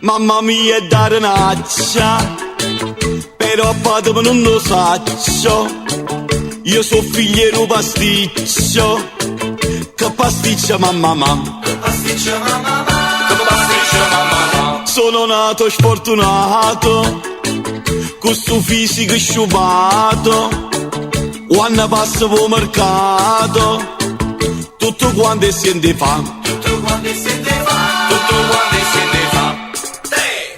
Mamma mia è darenaccia, però padre non lo saccio. Io so figliero pasticcio, che pasticcia mamma mamma, che pasticcia mamma mamma, che pasticcia mamma mamma. Sono nato sfortunato, con sto fisico sciupato, quando passo per mercato, tutto quanto sente fa, tutto quanto sente fa, tutto quanto sente fa.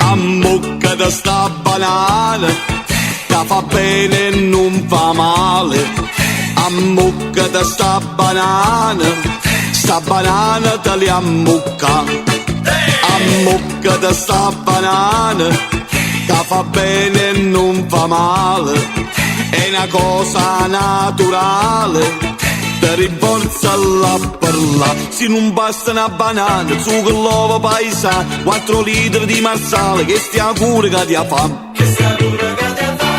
A bocca da sta banana, che fa bene e non fa male. A bocca da sta banana te li ammocca. A bocca da sta banana, che fa bene e non fa male. È una cosa naturale, per rinforza la parla. Se non basta una banana, zucchero l'uovo paesano, 4 litri di marsale, che stia cura che ti ha fame, che stia cura che ti ha fame.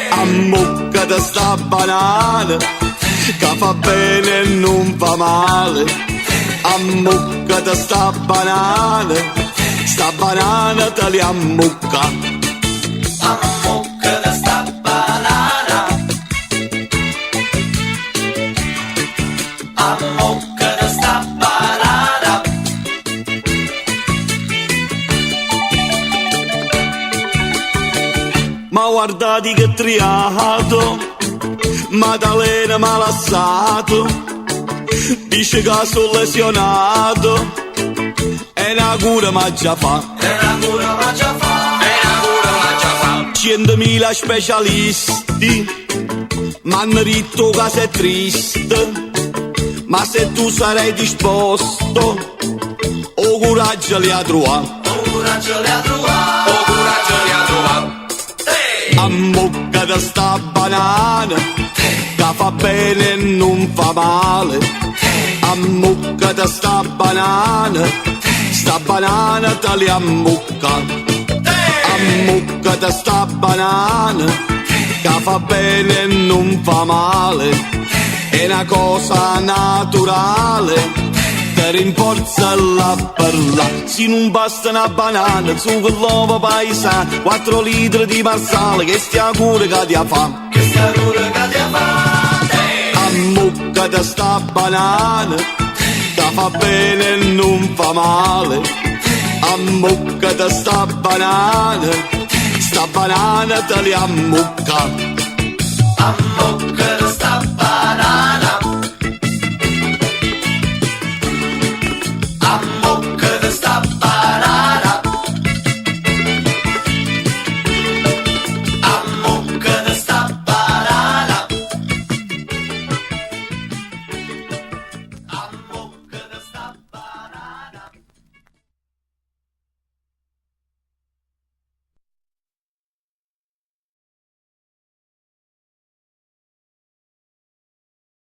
A bocca da sta banana, che fa bene e non fa male. A bocca da sta banana te li ammocca. A bocca da sta banana, a bocca da sta banana. Ma guardate che triato, Maddalena m'ha lasciato, dice che sono lesionato, e una cura ma già fa, e una cura ma già fa, e una cura ma già fa. 100.000 specialisti m'hanno detto che sei triste, ma se tu sarai disposto, o coraggio li ha trovato, o coraggio li ha trovato, o coraggio li ha trovato. A bocca da sta banana, che fa bene e non fa male. A bocca da sta banana te li ammocca. A bocca da sta banana, che fa bene e non fa male. È una cosa naturale, per rinforza la parla. Se non basta una banana, zucchero l'uovo paesano, 4 litri di marsale, che stia cura che ti ha fame, che stia cura che ti ha fame. A bocca da sta banana, che fa bene e non fa male. A bocca da sta banana te li ammocca. A bocca